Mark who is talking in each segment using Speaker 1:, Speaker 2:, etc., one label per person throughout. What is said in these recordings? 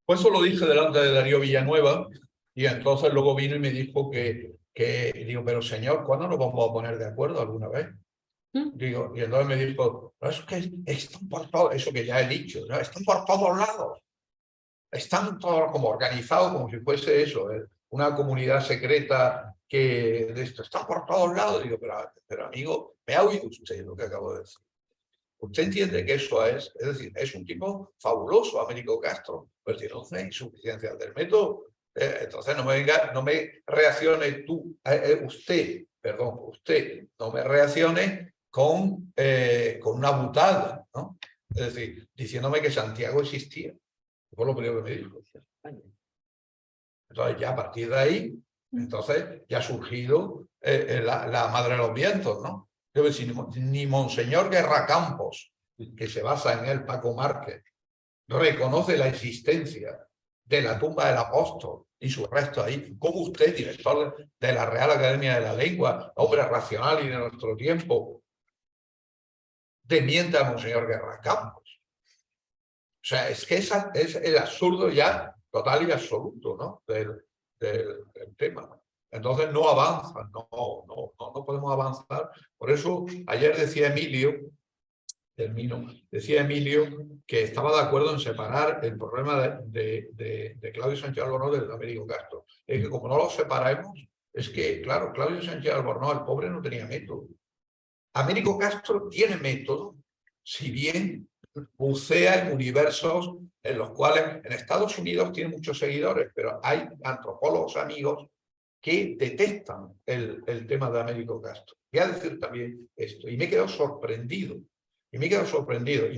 Speaker 1: Pues eso lo dije delante de Darío Villanueva y entonces luego vino y me dijo digo, pero señor, ¿cuándo nos vamos a poner de acuerdo alguna vez? Digo, y entonces me dijo, no, es que están por todo, eso que ya he dicho, ¿no? Están por todos lados, están todos como organizados como si fuese eso, una comunidad secreta que de esto está por todos lados. Digo, pero amigo, ¿me ha oído usted lo que acabo de decir? Usted entiende que eso es decir, es un tipo fabuloso, Américo Castro, pues tiene una insuficiencia del método. Entonces no me venga, no me reaccione usted no me reaccione con una butada, ¿no? Es decir, diciéndome que Santiago existía. Fue lo primero que me dijo. Entonces ya a partir de ahí, entonces ya ha surgido la madre de los vientos, ¿no? Yo decir, ni Monseñor Guerra Campos, que se basa en él, Paco Márquez, reconoce la existencia de la tumba del apóstol y sus restos ahí, como usted, director de la Real Academia de la Lengua, hombre racional y de nuestro tiempo, desmiente a Monseñor Guerra Campos. O sea, es que es el absurdo ya total y absoluto, ¿no? del tema. Entonces no avanza, no podemos avanzar. Por eso ayer decía Emilio, decía Emilio que estaba de acuerdo en separar el problema de Claudio Sánchez Albornoz del de Américo Castro. Es que como no lo separemos, es que, claro, Claudio Sánchez Albornoz, el pobre, no tenía método. Américo Castro tiene método, si bien bucea en universos en los cuales en Estados Unidos tiene muchos seguidores, pero hay antropólogos amigos que detestan el tema de Américo Castro. Voy a decir también esto, y me he quedado sorprendido, y me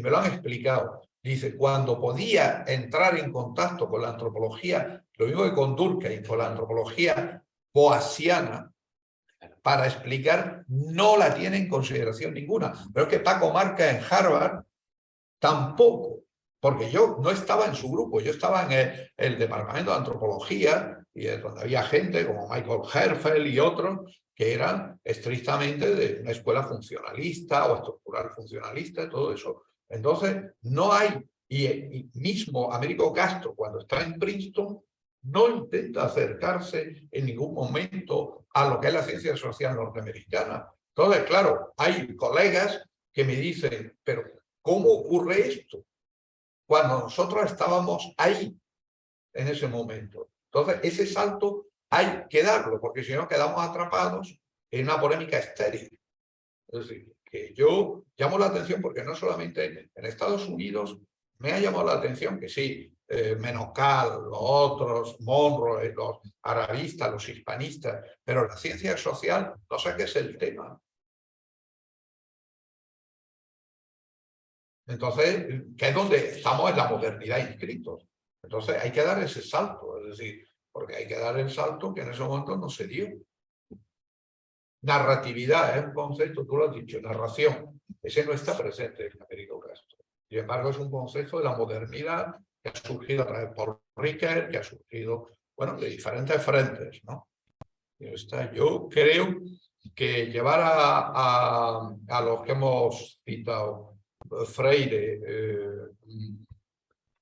Speaker 1: lo han explicado. Dice, cuando podía entrar en contacto con la antropología, lo mismo que con Durkheim, con la antropología boasiana, para explicar, no la tiene en consideración ninguna. Pero es que Paco Marca en Harvard tampoco, porque yo no estaba en su grupo, yo estaba en el departamento de antropología, y es donde había gente como Michael Herfel y otros que eran estrictamente de una escuela funcionalista o estructural funcionalista, todo eso. Entonces, no hay, y mismo Américo Castro, cuando está en Princeton, no intenta acercarse en ningún momento a lo que es la ciencia social norteamericana. Entonces, claro, hay colegas que me dicen, pero ¿cómo ocurre esto? Cuando nosotros estábamos ahí, en ese momento. Entonces, ese salto hay que darlo, porque si no quedamos atrapados en una polémica estéril. Es decir, que yo llamo la atención porque no solamente en Estados Unidos me ha llamado la atención que sí, Menocal, los otros, Monroe, los arabistas, los hispanistas, pero la ciencia social no sé qué es el tema. Entonces, que es donde estamos en la modernidad inscritos. Entonces, hay que dar ese salto, es decir, porque hay que dar el salto que en ese momento no se dio. Narratividad es un concepto, tú lo has dicho, narración. Ese no está presente en Américo Castro. Sin embargo, es un concepto de la modernidad que ha surgido a través de Paul Ricoeur, que ha surgido, bueno, de diferentes frentes, ¿no? Yo creo que llevar a los que hemos citado, Freire,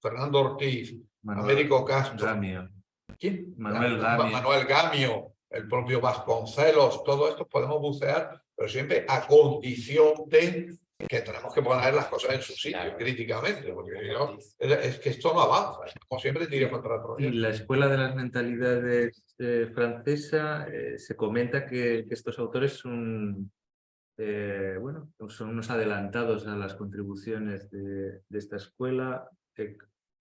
Speaker 1: Fernando Ortiz, Américo Castro,
Speaker 2: Gamio.
Speaker 1: ¿quién?
Speaker 2: Manuel Gamio.
Speaker 1: Manuel Gamio, el propio Vasconcelos, todo esto podemos bucear, pero siempre a condición de que tenemos que poner las cosas en su sitio, claro, críticamente, porque ¿no? Es que esto no avanza, como siempre tira contra el proyecto.
Speaker 2: Y la escuela de las mentalidades francesa se comenta que estos autores son, bueno, son unos adelantados a las contribuciones de esta escuela.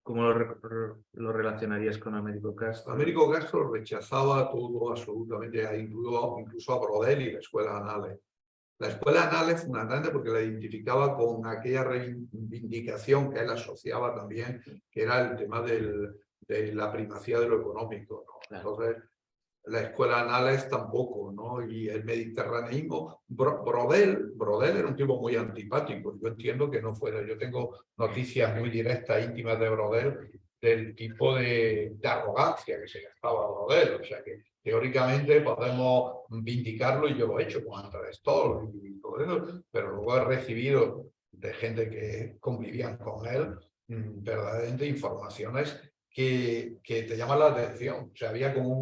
Speaker 2: ¿Cómo lo relacionarías con Américo Castro?
Speaker 1: Américo Castro rechazaba todo absolutamente, incluso a Brodel y la escuela Anales. La escuela Anales es fundamentalmente porque la identificaba con aquella reivindicación que él asociaba también, que era el tema de la primacía de lo económico, ¿no? Claro. Entonces, la escuela Anales tampoco, ¿no? Y el mediterraneísmo, Brodel era un tipo muy antipático. Yo entiendo que no fuera. Yo tengo noticias muy directas, íntimas de Brodel, del tipo de arrogancia que se gastaba Brodel. O sea que teóricamente podemos vindicarlo, y yo lo he hecho con Andrés Stoll y todo eso, pero luego he recibido de gente que convivían con él verdaderamente informaciones que te llama la atención. O sea, había como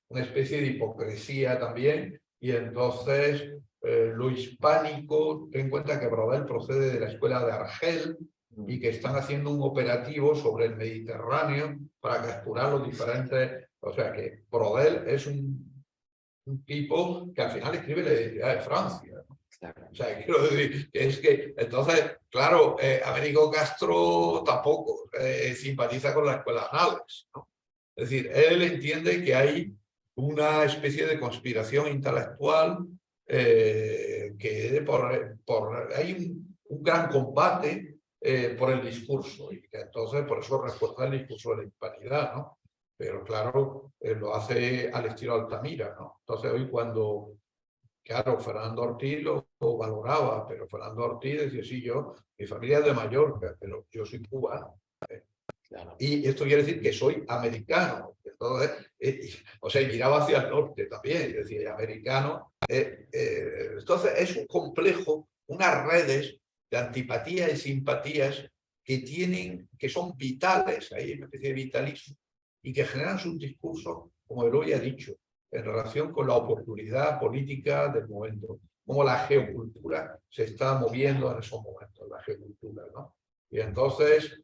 Speaker 1: una especie de hipocresía también, y entonces lo hispánico, ten en cuenta que Brodel procede de la escuela de Argel y que están haciendo un operativo sobre el Mediterráneo para capturar los diferentes... O sea, que Brodel es un tipo que al final escribe la identidad de Francia. O sea, quiero decir, que es que, entonces, claro, Américo Castro tampoco simpatiza con la escuela Nales, ¿no? Es decir, él entiende que hay una especie de conspiración intelectual, que hay un gran combate por el discurso, y que entonces por eso refuerza el discurso de la hispanidad, ¿no? Pero claro, lo hace al estilo Altamira, ¿no? Entonces hoy cuando... Claro, Fernando Ortiz lo valoraba, pero Fernando Ortiz decía, sí, mi familia es de Mallorca, pero yo soy cubano. Claro. Y esto quiere decir que soy americano. Entonces, o sea, miraba hacia el norte también, y decía, americano. Entonces, es un complejo, unas redes de antipatías y simpatías que son vitales, hay una especie de vitalismo, y que generan sus discursos, como él hoy ha dicho, en relación con la oportunidad política del momento, cómo la geocultura se está moviendo en esos momentos, la geocultura, ¿no? Y entonces,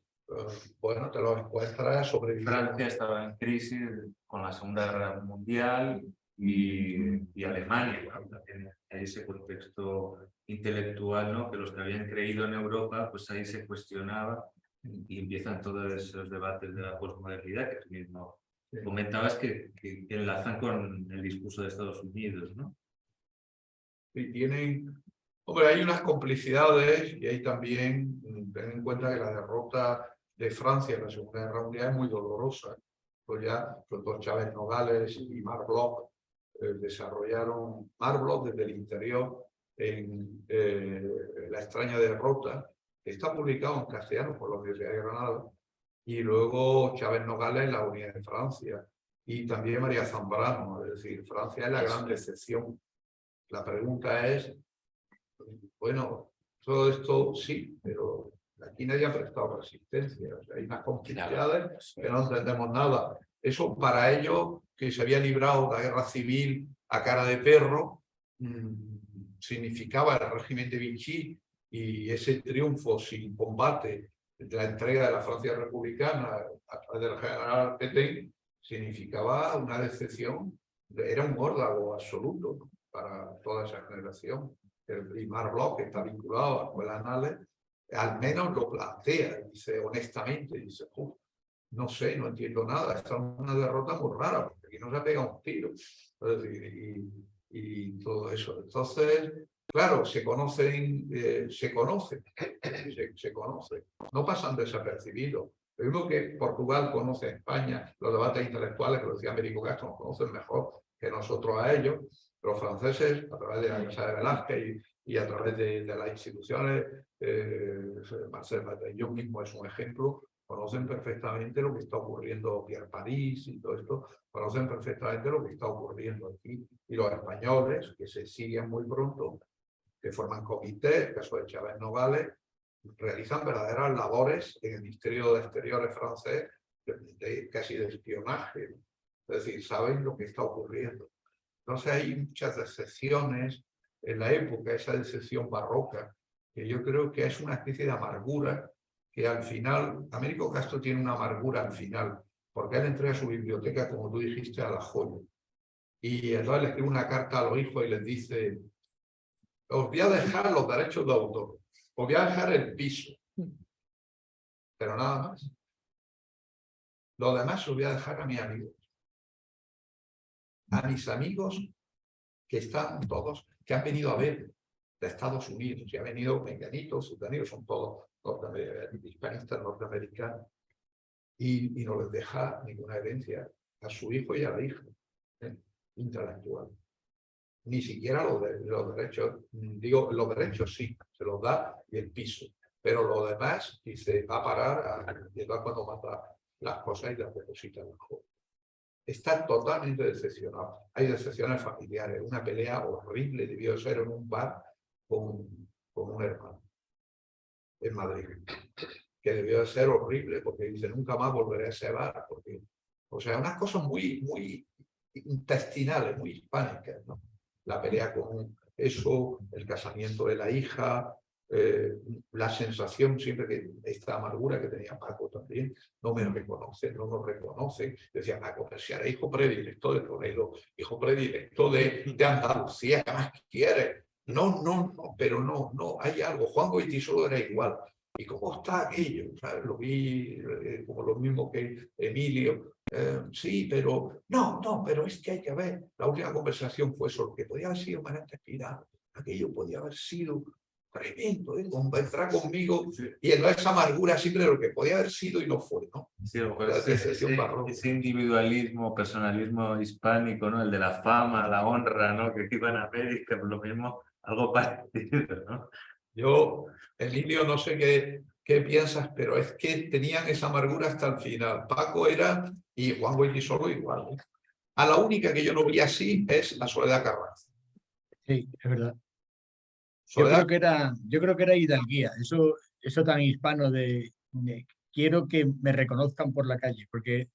Speaker 1: bueno, te lo encuentras sobreviviendo.
Speaker 2: Francia estaba en crisis con la Segunda Guerra Mundial y Alemania, bueno, también hay ese contexto intelectual, ¿no? Que los que habían creído en Europa, pues ahí se cuestionaba y empiezan todos esos debates de la posmodernidad que tú mismo comentabas que enlazan con el discurso de Estados Unidos, ¿no?
Speaker 1: Y tienen, hombre, hay unas complicidades y hay también, ten en cuenta que la derrota de Francia en la Segunda Guerra Mundial es muy dolorosa. Pues ya, sobre todo Chávez Nogales y Marc Bloch desarrollaron, Marc Bloch desde el interior en La extraña derrota, que está publicado en castellano por la Universidad de Granada, y luego Chávez Nogales en La unidad de Francia, y también María Zambrano, es decir, Francia es la gran decepción. La pregunta es, bueno, todo esto sí, pero aquí nadie ha prestado resistencia. O sea, hay unas complicidades que no entendemos nada. Eso para ellos, que se había librado la guerra civil a cara de perro, significaba el régimen de Vichy y ese triunfo sin combate de la entrega de la Francia republicana a través del general Pétain, significaba una decepción, era un órdago absoluto, ¿no?, para toda esa generación. El Marc Bloch, que está vinculado a la escuela Nales, al menos lo plantea, dice honestamente, dice, no sé, no entiendo nada, esta es una derrota muy rara, porque aquí no se ha pegado un tiro. Y todo eso. Entonces, claro, se conocen, no pasan desapercibidos. Lo mismo que Portugal conoce a España, los debates intelectuales, que lo decía Américo Castro, nos conocen mejor que nosotros a ellos. Los franceses, a través de la Casa de Velázquez y a través de las instituciones, Marcel Matellón mismo es un ejemplo, conocen perfectamente lo que está ocurriendo Pierre París y todo esto, conocen perfectamente lo que está ocurriendo aquí. Y los españoles, que se siguen muy pronto, que forman comités, el caso de Chávez Nogales, realizan verdaderas labores en el Ministerio de Exteriores francés, casi de espionaje. Es decir, saben lo que está ocurriendo. Entonces hay muchas decepciones en la época, esa decepción barroca, que yo creo que es una especie de amargura que al final, Américo Castro tiene una amargura al final, porque él entrega su biblioteca, como tú dijiste, a la joya. Y entonces le escribe una carta a los hijos y les dice, os voy a dejar los derechos de autor, os voy a dejar el piso, pero nada más. Lo demás os voy a dejar a mis amigos. A mis amigos que están todos, que han venido a ver de Estados Unidos, y ha venido menganitos, sudanitos, son todos hispanistas norteamericanos, y no les deja ninguna herencia a su hijo y a la hija intelectual. Ni siquiera los derechos, digo, los derechos sí, se los da y el piso, pero lo demás, dice, va a parar cuando mata las cosas y las deposita en el juego. Está totalmente decepcionado. Hay decepciones familiares, una pelea horrible debió ser en un bar con un hermano en Madrid. que debió de ser horrible, porque dice, nunca más volveré a ese bar, porque, o sea, unas cosas muy intestinales, muy hispánicas, ¿no? La pelea con eso, el casamiento de la hija, la sensación siempre que esta amargura que tenía Paco también, no me reconocen, no nos reconocen. Decía Paco, pero si era hijo predilecto de Toledo, hijo predilecto de Andalucía, ¿qué más quieres? No, pero no, hay algo. Juan Goytisolo era igual. ¿Y cómo está aquello? ¿Sabes? Lo vi como lo mismo que Emilio. Sí, pero pero es que hay que ver. La última conversación fue sobre que podía haber sido Manante Espinal. Aquello podía haber sido tremendo, conversar conmigo y en esa amargura siempre de lo que podía haber sido y no fue, ¿no?
Speaker 2: Sí, pues ese individualismo, personalismo hispánico, ¿no? El de la fama, la honra, ¿no? Que iba en América, por lo mismo, algo parecido, ¿no?
Speaker 1: Yo, Emilio, no sé qué piensas, pero es que tenían esa amargura hasta el final. Paco era, y Juan Goytisolo igual, ¿eh? A la única que yo no vi así es a Soledad Carranza.
Speaker 3: Sí, es verdad.
Speaker 1: Soledad,
Speaker 3: Yo creo que era hidalguía, eso tan hispano de quiero que me reconozcan por la calle, porque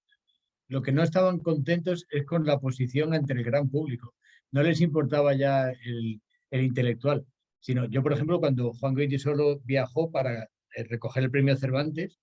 Speaker 3: lo que no estaban contentos es con la posición ante el gran público. No les importaba ya el intelectual, sino yo, por ejemplo, cuando Juan Goytisolo viajó para recoger el premio Cervantes,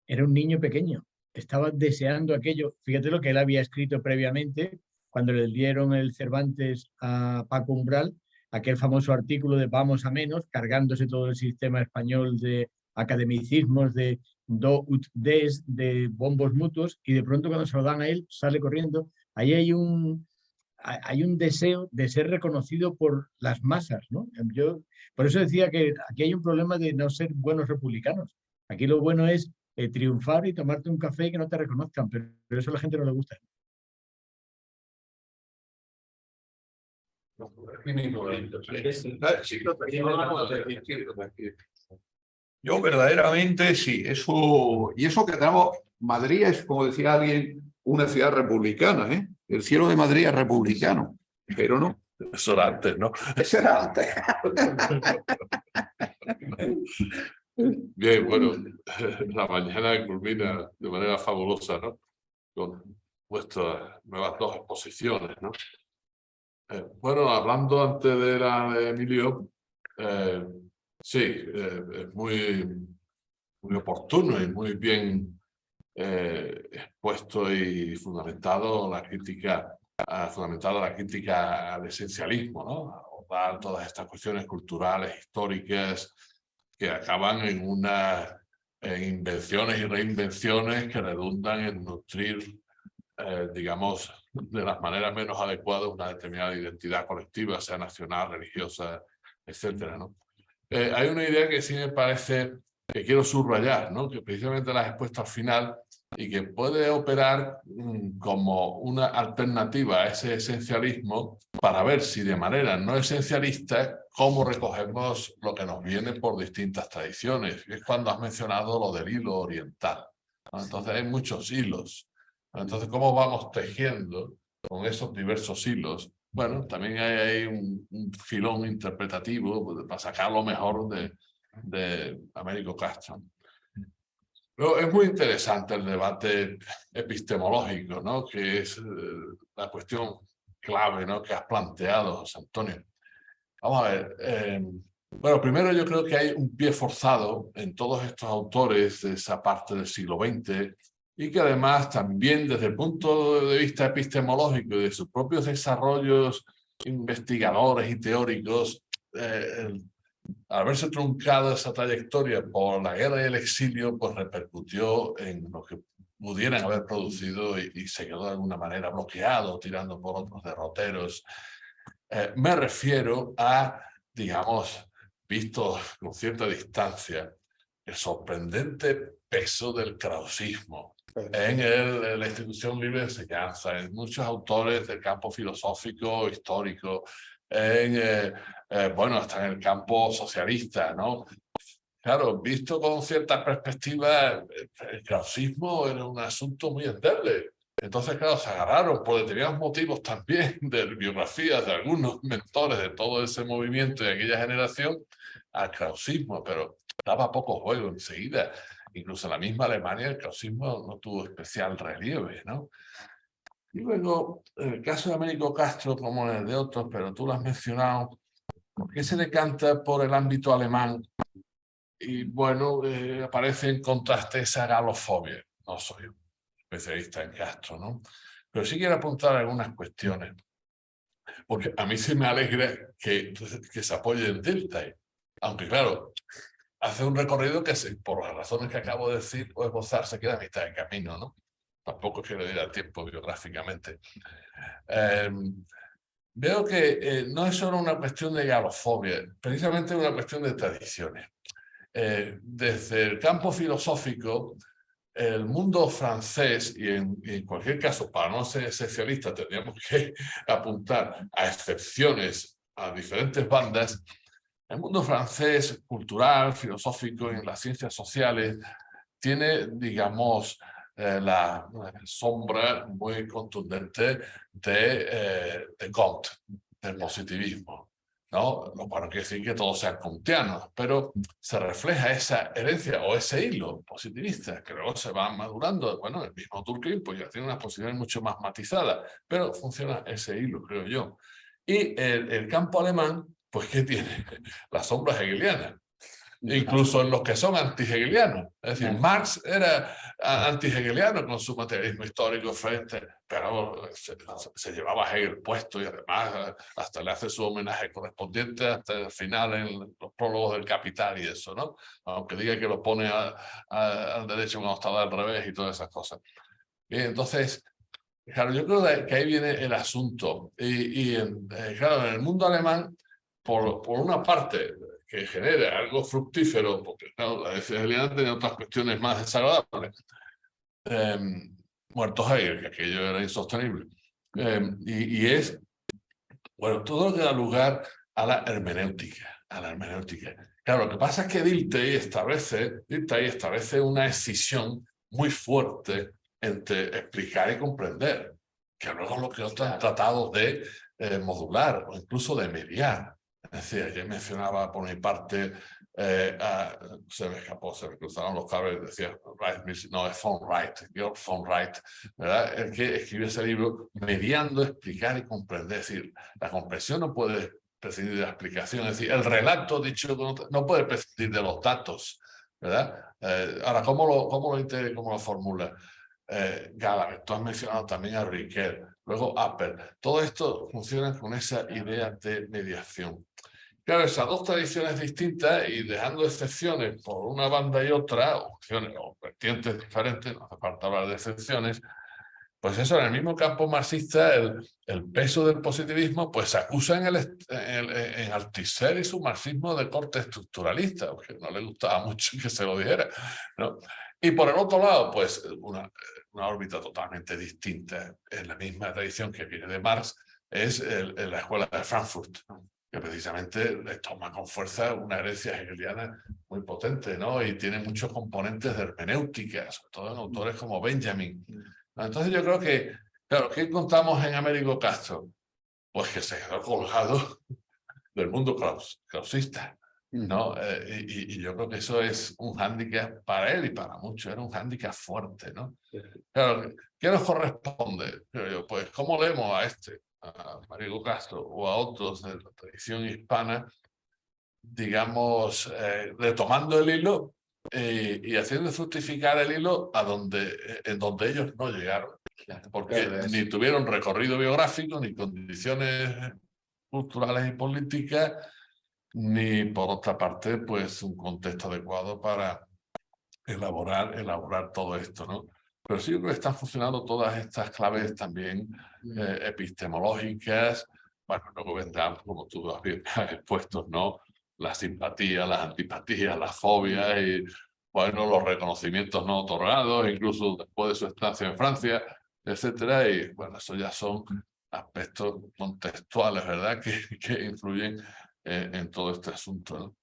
Speaker 3: era un niño pequeño, estaba deseando aquello. Fíjate lo que él había escrito previamente cuando le dieron el Cervantes a Paco Umbral, aquel famoso artículo de Vamos a menos, cargándose todo el sistema español de academicismos, de do ut des, de bombos mutuos, y de pronto cuando se lo dan a él, sale corriendo. Ahí hay un deseo de ser reconocido por las masas, ¿no? Yo, por eso decía que aquí hay un problema de no ser buenos republicanos. Aquí lo bueno es triunfar y tomarte un café y que no te reconozcan, pero eso a la gente no le gusta.
Speaker 1: yo verdaderamente sí, eso, y eso que tenemos, Madrid es, como decía alguien, una ciudad republicana, ¿eh? El cielo de Madrid es republicano, pero no.
Speaker 4: Eso era antes, ¿no?
Speaker 1: Eso era antes.
Speaker 4: Bien, bueno, la mañana culmina de manera fabulosa, ¿no? Con vuestras nuevas dos exposiciones, ¿no? Bueno, hablando antes de la de Emilio, sí, es muy oportuno y muy bien expuesto y fundamentado la crítica al esencialismo, ¿no? Abordar todas estas cuestiones culturales, históricas, que acaban en unas invenciones y reinvenciones que redundan en nutrir, digamos, de las maneras menos adecuadas una determinada identidad colectiva, sea nacional, religiosa, etcétera, ¿no? Hay una idea que sí me parece que quiero subrayar, ¿no? Que precisamente la has expuesto al final y que puede operar como una alternativa a ese esencialismo para ver si de manera no esencialista cómo recogemos lo que nos viene por distintas tradiciones. Es cuando has mencionado lo del hilo oriental, ¿no? Entonces hay muchos hilos. Entonces, ¿cómo vamos tejiendo con esos diversos hilos? Bueno, también hay un filón interpretativo para sacar lo mejor de Américo Castro. Pero es muy interesante el debate epistemológico, ¿no? Que es la cuestión clave, ¿no? Que has planteado, José Antonio. Vamos a ver. Bueno, primero yo creo que hay un pie forzado en todos estos autores de esa parte del siglo XX y que además también desde el punto de vista epistemológico y de sus propios desarrollos investigadores y teóricos, al haberse truncado esa trayectoria por la guerra y el exilio, pues repercutió en lo que pudieran haber producido y se quedó de alguna manera bloqueado, tirando por otros derroteros. Me refiero a, digamos, visto con cierta distancia, el sorprendente peso del krausismo en la institución libre de enseñanza, en muchos autores del campo filosófico, histórico, bueno, hasta en el campo socialista, ¿no? Claro, visto con cierta perspectiva, el krausismo era un asunto muy endeble. Entonces, claro, se agarraron por determinados motivos también de biografías de algunos mentores de todo ese movimiento y aquella generación al krausismo, pero daba poco juego enseguida. incluso en la misma Alemania el krausismo no tuvo especial relieve, ¿no? Y luego, en el caso de Américo Castro, como en el de otros, pero tú lo has mencionado, ¿por qué se decanta por el ámbito alemán? Y bueno, aparece en contraste esa galofobia. No soy un especialista en Castro, ¿no? Pero sí quiero apuntar algunas cuestiones. Porque a mí se me alegra que se apoye en Dilthey. Aunque claro, hace un recorrido que por las razones que acabo de decir o esbozar se queda a mitad de camino, ¿no? Tampoco quiero ir al tiempo biográficamente. Veo que no es solo una cuestión de galofobia, precisamente una cuestión de tradiciones. Desde el campo filosófico, el mundo francés, y en cualquier caso, para no ser excepcionista, tendríamos que apuntar a excepciones a diferentes bandas. El mundo francés, cultural, filosófico, en las ciencias sociales, tiene, digamos, la sombra muy contundente de Comte, del positivismo, ¿no? Lo cual no quiere decir que todos sean comtianos, pero se refleja esa herencia o ese hilo positivista que luego se va madurando. Bueno, el mismo Durkheim pues ya tiene una posición mucho más matizada, pero funciona ese hilo, creo yo. Y el campo alemán, pues ¿qué tiene? La sombra hegeliana. Incluso en los que son anti-hegelianos. Es decir, Marx era anti-hegeliano con su materialismo histórico frente, pero se llevaba a Hegel puesto y además hasta le hace su homenaje correspondiente hasta el final en los prólogos del Capital y eso, ¿no? Aunque diga que lo pone al derecho cuando está al revés y todas esas cosas. Y entonces, claro, yo creo que ahí viene el asunto. Claro, en el mundo alemán, por una parte, que genere algo fructífero, porque claro, la hegeliana tiene otras cuestiones más desagradables. Muertos Hegel, que aquello era insostenible. Y es, bueno, todo lo que da lugar a la hermenéutica, Claro, lo que pasa es que Dilthey establece una escisión muy fuerte entre explicar y comprender, que luego lo que otros han tratado de modular o incluso de mediar. Es decir, yo mencionaba por mi parte, se me escapó, se me cruzaron los cables, decía, no, es von Wright, Georg von Wright, ¿verdad? El que escribió ese libro, mediando, explicar y comprender. Es decir, la comprensión no puede prescindir de la explicación, es decir, el relato dicho no puede prescindir de los datos, ¿verdad? Ahora, ¿cómo lo integra y cómo lo formula? Gallagher, tú has mencionado también a Riquet, luego Appel. Todo esto funciona con esa idea de mediación. Claro, esas dos tradiciones distintas y dejando excepciones por una banda y otra, opciones o vertientes diferentes, no hace falta hablar de excepciones, pues eso, en el mismo campo marxista, el peso del positivismo, pues se acusa en Althusser y su marxismo de corte estructuralista, porque no le gustaba mucho que se lo dijera, ¿no? Y por el otro lado, pues una órbita totalmente distinta, en la misma tradición que viene de Marx, es la escuela de Frankfurt, que precisamente le toma con fuerza una herencia hegeliana muy potente, ¿no? Y tiene muchos componentes de hermenéutica, sobre todo en autores como Benjamin. Entonces yo creo que, claro, ¿qué encontramos en Américo Castro? Pues que se quedó colgado del mundo krausista, ¿no? Y yo creo que eso es un hándicap para él y para muchos, era un hándicap fuerte, ¿no? Claro, ¿qué nos corresponde? Pues, ¿cómo leemos a Américo Castro o a otros de la tradición hispana, digamos, retomando el hilo y haciendo fructificar el hilo en donde ellos no llegaron? Porque ni tuvieron recorrido biográfico, ni condiciones culturales y políticas, ni por otra parte, pues un contexto adecuado para elaborar todo esto, ¿no? Pero sí creo que están funcionando todas estas claves también epistemológicas. Bueno, luego vendrán, como tú has expuesto, ¿no? La simpatía, las antipatías, las fobias y, bueno, los reconocimientos no otorgados, incluso después de su estancia en Francia, etcétera. Y, bueno, eso ya son aspectos contextuales, ¿verdad? Que influyen en todo este asunto, ¿no?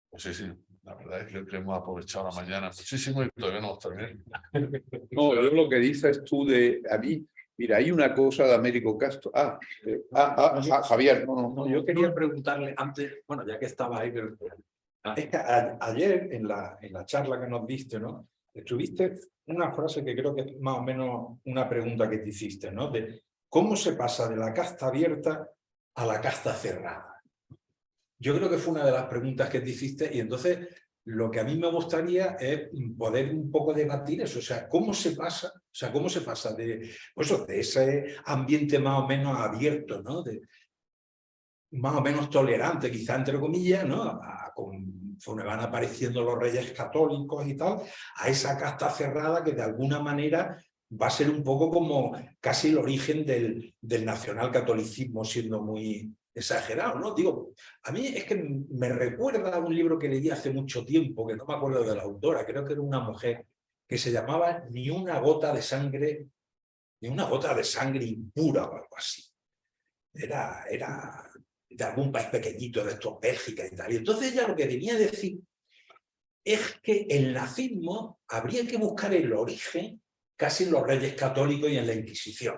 Speaker 4: Pues sí. La verdad es que hemos aprovechado la mañana muchísimo y todavía no hemos terminado.
Speaker 5: No, yo lo que dices tú a mí, mira, hay una cosa de Américo Castro. Javier,
Speaker 6: No, yo quería preguntarle antes, bueno, ya que estaba ahí, pero Es que ayer en la charla que nos diste, ¿no? Tuviste una frase que creo que es más o menos una pregunta que te hiciste, ¿no? De cómo se pasa de la casta abierta a la casta cerrada. Yo creo que fue una de las preguntas que te hiciste y entonces lo que a mí me gustaría es poder un poco debatir eso, o sea, cómo se pasa de, pues, de ese ambiente más o menos abierto, ¿no? Más o menos tolerante, quizá entre comillas, ¿no? Conforme van apareciendo los reyes católicos y tal, a esa casta cerrada que de alguna manera va a ser un poco como casi el origen del nacionalcatolicismo, siendo muy exagerado, ¿no? Digo, a mí es que me recuerda a un libro que leí hace mucho tiempo, que no me acuerdo de la autora, creo que era una mujer, que se llamaba Ni una gota de sangre impura o algo así. Era de algún país pequeñito de estos, Bélgica y tal. Y entonces ella lo que venía a decir es que el nazismo habría que buscar el origen casi en los reyes católicos y en la Inquisición.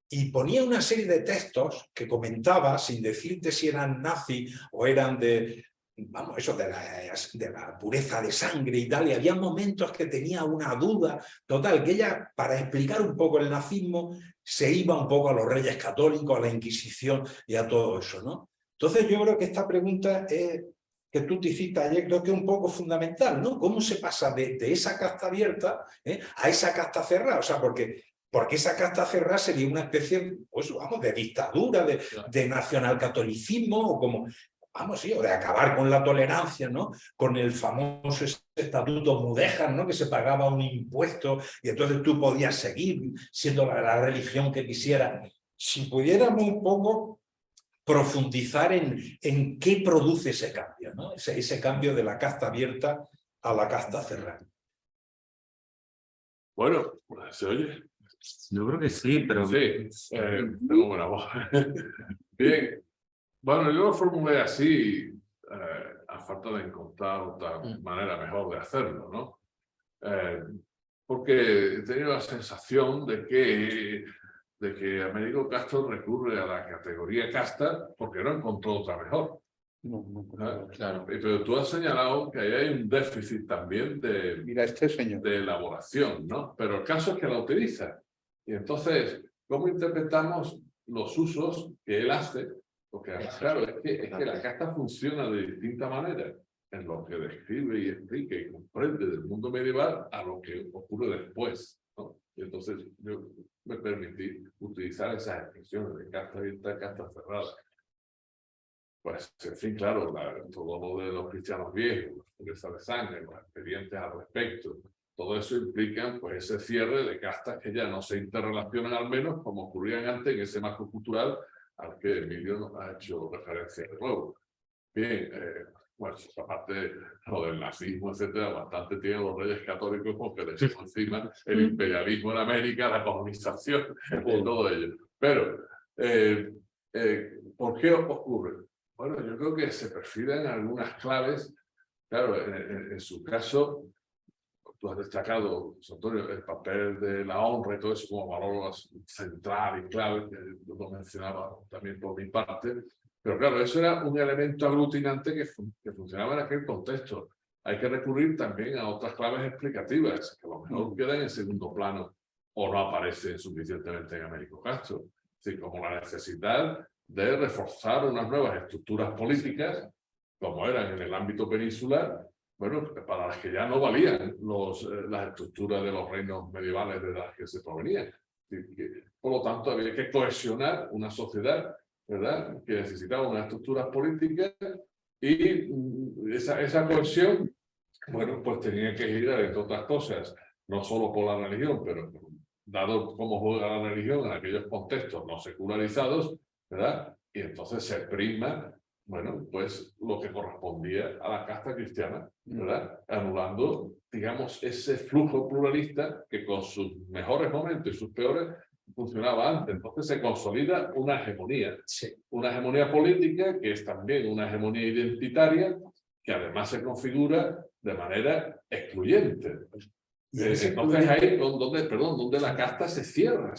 Speaker 6: Y ponía una serie de textos que comentaba, sin decirte si eran nazis o eran de, vamos, eso de la pureza de sangre y tal, y había momentos que tenía una duda total, que ella, para explicar un poco el nazismo, se iba un poco a los reyes católicos, a la Inquisición y a todo eso, ¿no? Entonces yo creo que esta pregunta que tú te hiciste ayer, creo que es un poco fundamental, ¿no? ¿Cómo se pasa de esa casta abierta a esa casta cerrada? O sea, porque esa casta cerrada sería una especie, pues vamos, de dictadura, de nacionalcatolicismo, o como, vamos, sí, o de acabar con la tolerancia, ¿no? Con el famoso estatuto Mudéjar, ¿no? Que se pagaba un impuesto y entonces tú podías seguir siendo la religión que quisieras. Si pudiéramos un poco profundizar en qué produce ese cambio, ¿no? Ese cambio de la casta abierta a la casta cerrada.
Speaker 4: Bueno, pues, ¿se oye?
Speaker 2: Yo creo que sí, pero...
Speaker 4: Sí, tengo buena voz. Bien, bueno, yo lo formulé así, a falta de encontrar otra manera mejor de hacerlo, ¿no? Porque he tenido la sensación de que Américo Castro recurre a la categoría casta porque no encontró otra mejor.
Speaker 5: Claro.
Speaker 4: Pero tú has señalado que ahí hay un déficit también
Speaker 5: Mira, este señor.
Speaker 4: de elaboración, ¿no? Pero el caso es que la utiliza. Y entonces, ¿cómo interpretamos los usos que él hace? Porque claro, es que la casta funciona de distinta manera en lo que describe y explica y comprende del mundo medieval a lo que ocurre después, ¿no? Y entonces yo me permití utilizar esas expresiones de casta abierta, casta cerrada. Pues, en fin, claro, todo lo de los cristianos viejos, la pureza de sangre, los expedientes al respecto, todo eso implica pues, ese cierre de castas que ya no se interrelacionan, al menos como ocurrían antes en ese marco cultural al que Emilio nos ha hecho referencia de nuevo. Bien, bueno, aparte lo del nazismo, etcétera, bastante tienen los reyes católicos porque les echó encima el imperialismo en América, la colonización y todo ello. Pero, ¿por qué ocurre? Bueno, yo creo que se perfilan algunas claves. Claro, en su caso, tú has destacado, Antonio, el papel de la honra y todo eso como valor central y clave, que lo mencionaba también por mi parte. Pero claro, eso era un elemento aglutinante que funcionaba en aquel contexto. Hay que recurrir también a otras claves explicativas, que a lo mejor quedan en segundo plano o no aparecen suficientemente en Américo Castro. Así como la necesidad de reforzar unas nuevas estructuras políticas, como eran en el ámbito peninsular, bueno, para las que ya no valían las estructuras de los reinos medievales de las que se provenían. Por lo tanto, había que cohesionar una sociedad, ¿verdad?, que necesitaba unas estructuras políticas y esa cohesión, bueno, pues tenía que girar, entre otras cosas, no solo por la religión, pero dado cómo juega la religión en aquellos contextos no secularizados, ¿verdad? Y entonces se prima, bueno, pues lo que correspondía a la casta cristiana, ¿verdad? Anulando, digamos, ese flujo pluralista que con sus mejores momentos y sus peores funcionaba antes. Entonces se consolida una hegemonía política que es también una hegemonía identitaria que además se configura de manera excluyente. Entonces ahí donde la casta se cierra.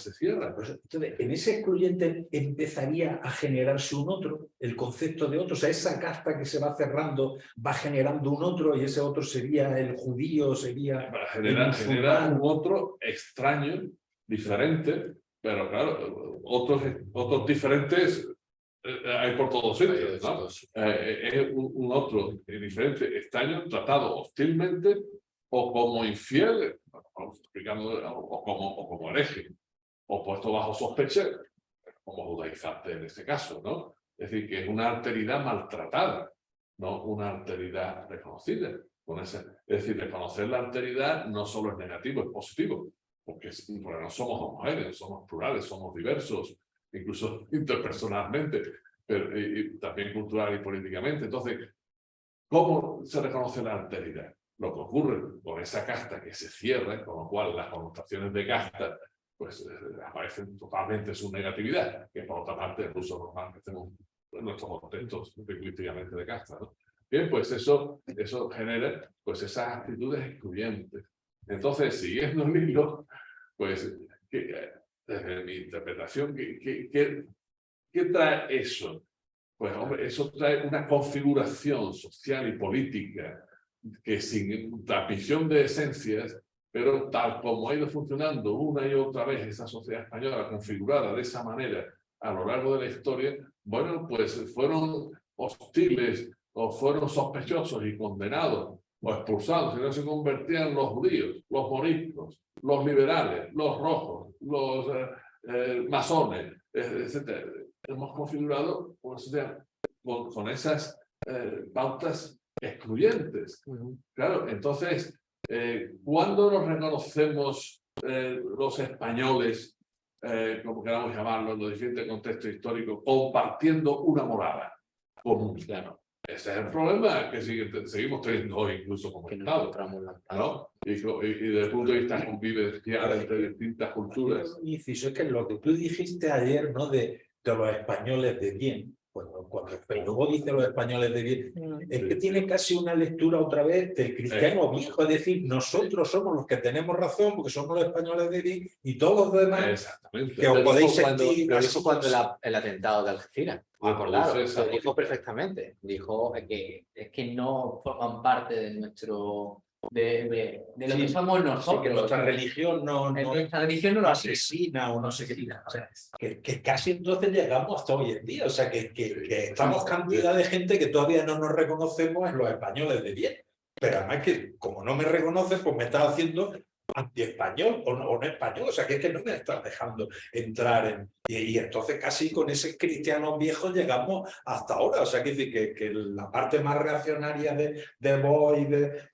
Speaker 6: Pues, entonces, en ese excluyente empezaría a generarse un otro, el concepto de otro, o sea, esa casta que se va cerrando va generando un otro y ese otro sería el judío, sería
Speaker 4: genera un otro extraño, diferente, pero claro, otros diferentes hay por todos sitios, ¿no? Es un otro diferente, extraño, tratado hostilmente o como infiel, o como hereje, o puesto bajo sospecha, como judaizante en este caso, ¿no? Es decir, que es una alteridad maltratada, no una alteridad reconocida. Es decir, reconocer la alteridad no solo es negativo, es positivo, porque no somos homogéneos, somos plurales, somos diversos, incluso interpersonalmente, pero y también cultural y políticamente. Entonces, ¿cómo se reconoce la alteridad? Lo que ocurre con esa casta que se cierra, con lo cual las connotaciones de casta pues aparecen totalmente su negatividad, que por otra parte el uso normal que tenemos en nuestros contextos lingüísticamente de casta, ¿no? Bien, pues eso genera pues esas actitudes excluyentes. Entonces, siguiendo el hilo, pues desde mi interpretación, ¿qué trae eso? Pues hombre, eso trae una configuración social y política que sin transmisión de esencias, pero tal como ha ido funcionando una y otra vez esa sociedad española configurada de esa manera a lo largo de la historia, bueno, pues fueron hostiles o fueron sospechosos y condenados o expulsados, y no se convertían los judíos, los moriscos, los liberales, los rojos, los masones, etc. Hemos configurado una sociedad con esas pautas excluyentes. Claro, entonces, ¿cuándo nos reconocemos los españoles, como queramos llamarlo, en los diferentes contextos históricos, compartiendo una morada común? Claro. Ese es el problema que seguimos teniendo hoy, incluso como Estado, ¿no? Y desde el punto de vista convivencial entre distintas culturas.
Speaker 6: Inciso, es que lo que tú dijiste ayer, ¿no? De los españoles de bien, cuando Feijóo dice los españoles de bien, es que tiene casi una lectura otra vez del cristiano viejo, es decir, nosotros somos los que tenemos razón porque somos los españoles de bien y todos los demás.
Speaker 4: Exactamente.
Speaker 6: Que os podéis sentir.
Speaker 7: Lo dijo cuando el atentado de Algeciras.
Speaker 4: Claro,
Speaker 7: lo dijo perfectamente. Dijo que es que no forman parte de nuestro. De lo que somos nosotros.
Speaker 6: Sí, que nuestra religión
Speaker 7: nuestra religión no lo
Speaker 6: asesina o no sé qué. O sea, que casi entonces llegamos hasta hoy en día. O sea, que estamos cantidad de gente que todavía no nos reconocemos en los españoles de bien. Pero además que como no me reconoces, pues me estás haciendo anti-español o no español. O sea, que es que no me estás dejando entrar en... Y entonces casi con ese cristianos viejos llegamos hasta ahora. O sea, que la parte más reaccionaria de Vox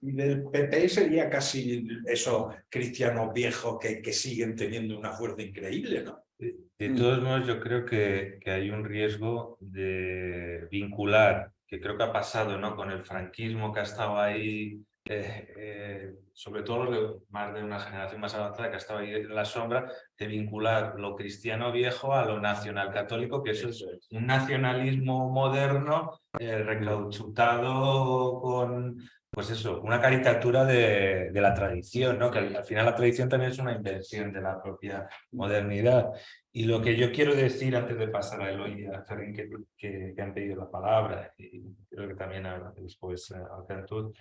Speaker 6: y del PP sería casi esos cristianos viejos que siguen teniendo una fuerza increíble, ¿no?
Speaker 8: De todos modos, yo creo que hay un riesgo de vincular, que creo que ha pasado, ¿no? Con el franquismo que ha estado ahí, sobre todo los de más de una generación más avanzada que ha estado ahí en la sombra, de vincular lo cristiano viejo a lo nacional católico, que eso es un nacionalismo moderno recauchutado con... Pues eso, una caricatura de la tradición, ¿no? Que al final la tradición también es una invención de la propia modernidad. Y lo que yo quiero decir antes de pasar a Eloy y a Karin, que han pedido la palabra, y creo que también después a Cantud,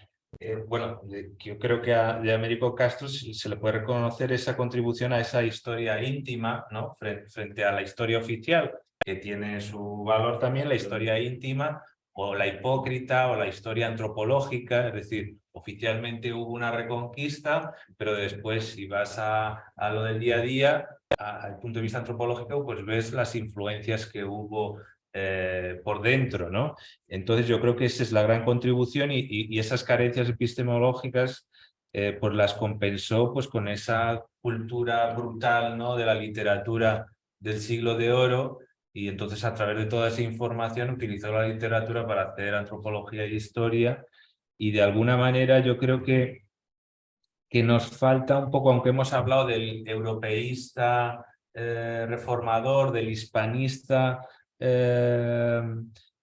Speaker 8: bueno, yo creo que de Américo Castro se le puede reconocer esa contribución a esa historia íntima, ¿no? Frente a la historia oficial, que tiene su valor también, la historia íntima, o la hipócrita, o la historia antropológica, es decir, oficialmente hubo una reconquista, pero después si vas a lo del día a día, al punto de vista antropológico, pues ves las influencias que hubo por dentro, ¿no? Entonces yo creo que esa es la gran contribución y esas carencias epistemológicas pues las compensó pues con esa cultura brutal, ¿no? De la literatura del siglo de oro. Y entonces a través de toda esa información utilizó la literatura para hacer antropología y historia y de alguna manera yo creo que nos falta un poco, aunque hemos hablado del europeísta reformador, del hispanista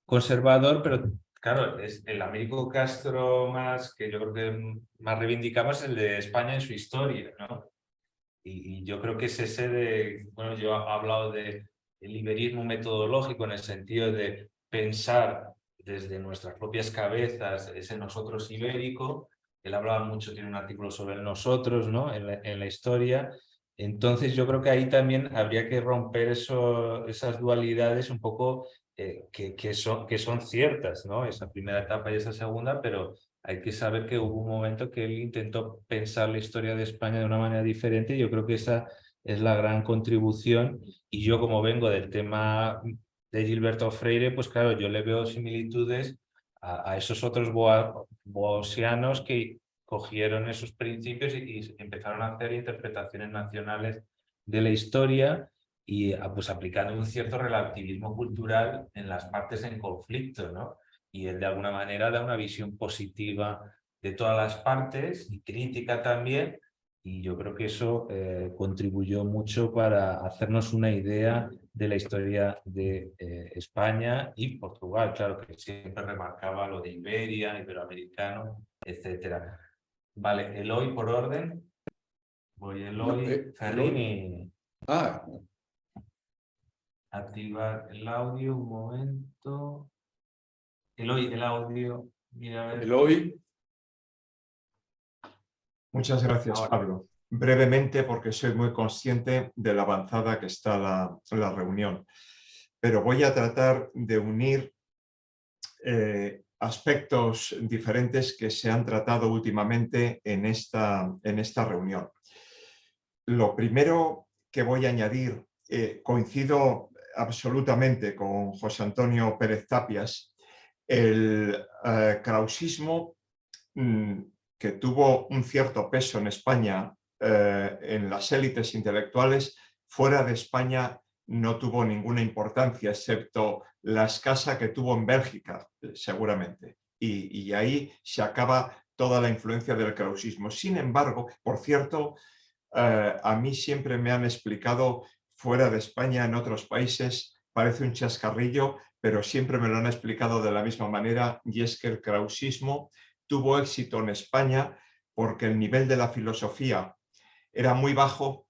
Speaker 8: conservador, pero Claro, es el Américo Castro más que yo creo que más reivindicamos el de España en su historia, ¿no? Y yo creo que es ese de, bueno, yo he hablado de el iberismo metodológico en el sentido de pensar desde nuestras propias cabezas ese nosotros ibérico. Él hablaba mucho, tiene un artículo sobre el nosotros, ¿no? En la historia. Entonces yo creo que ahí también habría que romper esas dualidades un poco que son ciertas, ¿no? Esa primera etapa y esa segunda, pero hay que saber que hubo un momento que él intentó pensar la historia de España de una manera diferente y yo creo que esa es la gran contribución. Y yo, como vengo del tema de Gilberto Freire, pues claro, yo le veo similitudes a esos otros boosianos que cogieron esos principios y empezaron a hacer interpretaciones nacionales de la historia y pues aplicando un cierto relativismo cultural en las partes en conflicto, ¿no? Y él de alguna manera da una visión positiva de todas las partes y crítica también, y yo creo que eso contribuyó mucho para hacernos una idea de la historia de España y Portugal, claro que siempre remarcaba lo de Iberia, iberoamericano, etcétera. Vale, Eloy por orden. Voy Eloy, Ferrín y activar el audio, un momento. Eloy, el audio. Mira, a ver.
Speaker 5: Eloy.
Speaker 9: Muchas gracias,
Speaker 8: Ahora.
Speaker 9: Pablo. Brevemente, porque soy muy consciente de la avanzada que está la reunión, pero voy a tratar de unir aspectos diferentes que se han tratado últimamente en esta reunión. Lo primero que voy a añadir, coincido absolutamente con José Antonio Pérez Tapias, el krausismo que tuvo un cierto peso en España en las élites intelectuales, fuera de España no tuvo ninguna importancia, excepto la escasa que tuvo en Bélgica, seguramente. Y ahí se acaba toda la influencia del krausismo. Sin embargo, por cierto, a mí siempre me han explicado fuera de España, en otros países, parece un chascarrillo, pero siempre me lo han explicado de la misma manera, y es que el krausismo tuvo éxito en España porque el nivel de la filosofía era muy bajo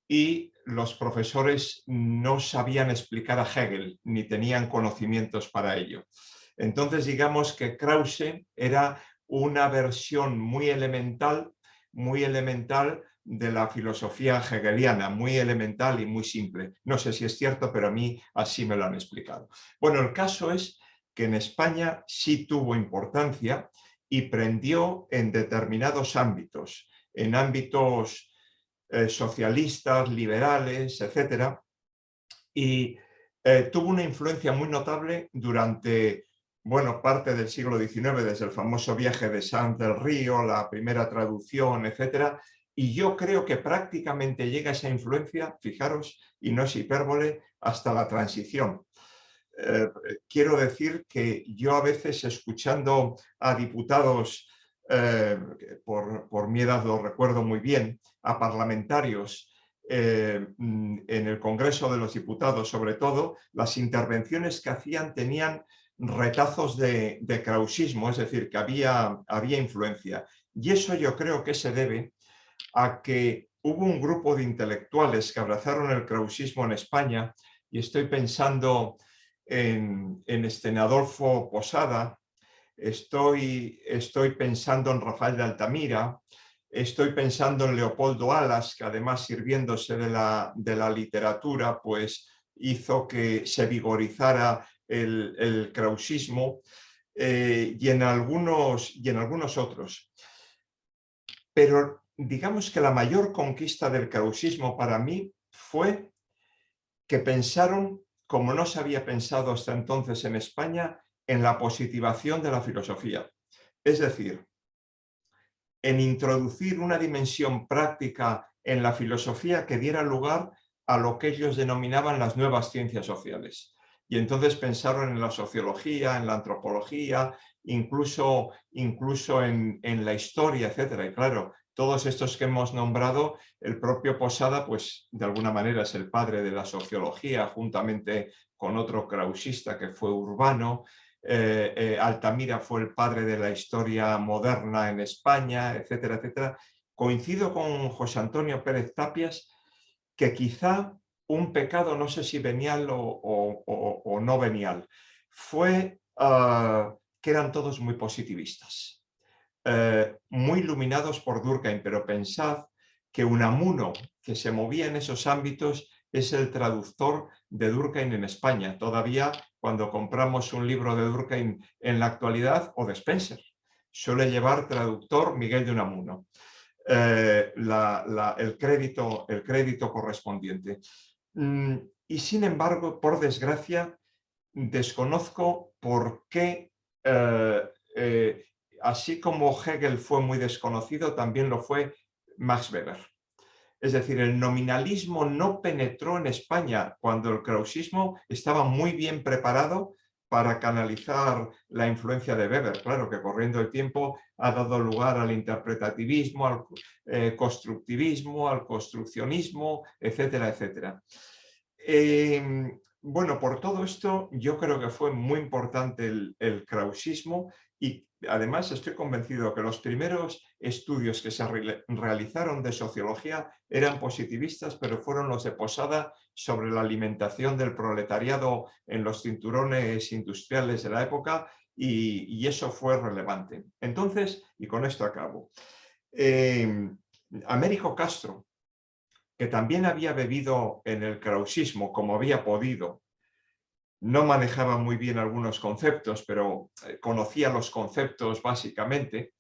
Speaker 9: y los profesores no sabían explicar a Hegel ni tenían conocimientos para ello. Entonces, digamos que Krause era una versión muy elemental de la filosofía hegeliana, muy elemental y muy simple. No sé si es cierto, pero a mí así me lo han explicado. Bueno, el caso es que en España sí tuvo importancia y prendió en determinados ámbitos, en ámbitos socialistas, liberales, etc. Y tuvo una influencia muy notable durante, bueno, parte del siglo XIX, desde el famoso viaje de Sanz del Río, la primera traducción, etc. Y yo creo que prácticamente llega esa influencia, fijaros, y no es hipérbole, hasta la transición. Quiero decir que yo a veces escuchando a diputados, por mi edad lo recuerdo muy bien, a parlamentarios en el Congreso de los Diputados, sobre todo, las intervenciones que hacían tenían retazos de krausismo, es decir, que había influencia. Y eso yo creo que se debe a que hubo un grupo de intelectuales que abrazaron el krausismo en España, y estoy pensando en Adolfo Posada, estoy pensando en Rafael de Altamira, estoy pensando en Leopoldo Alas, que además sirviéndose de la literatura, pues hizo que se vigorizara el krausismo, y en algunos otros. Pero digamos que la mayor conquista del krausismo para mí fue que pensaron, como no se había pensado hasta entonces en España, en la positivación de la filosofía. Es decir, en introducir una dimensión práctica en la filosofía que diera lugar a lo que ellos denominaban las nuevas ciencias sociales. Y entonces pensaron en la sociología, en la antropología, incluso en la historia, etc. Y claro, todos estos que hemos nombrado, el propio Posada, pues de alguna manera es el padre de la sociología, juntamente con otro krausista que fue Urbano. Altamira fue el padre de la historia moderna en España, etcétera, etcétera. Coincido con José Antonio Pérez Tapias que quizá un pecado, no sé si venial o no venial, fue que eran todos muy positivistas, muy iluminados por Durkheim, pero pensad que Unamuno, que se movía en esos ámbitos, es el traductor de Durkheim en España. Todavía cuando compramos un libro de Durkheim en la actualidad, o de Spencer, suele llevar traductor Miguel de Unamuno. El crédito correspondiente. Y sin embargo, por desgracia, desconozco por qué, así como Hegel fue muy desconocido, también lo fue Max Weber. Es decir, el nominalismo no penetró en España cuando el krausismo estaba muy bien preparado para canalizar la influencia de Weber. Claro que corriendo el tiempo ha dado lugar al interpretativismo, al constructivismo, al construccionismo, etcétera, etcétera. Bueno, por todo esto yo creo que fue muy importante el krausismo y además estoy convencido que los primeros estudios que se realizaron de sociología eran positivistas, pero fueron los de Posada sobre la alimentación del proletariado en los cinturones industriales de la época y eso fue relevante. Entonces, y con esto acabo, Américo Castro, que también había bebido en el krausismo como había podido, no manejaba muy bien algunos conceptos, pero conocía los conceptos básicamente,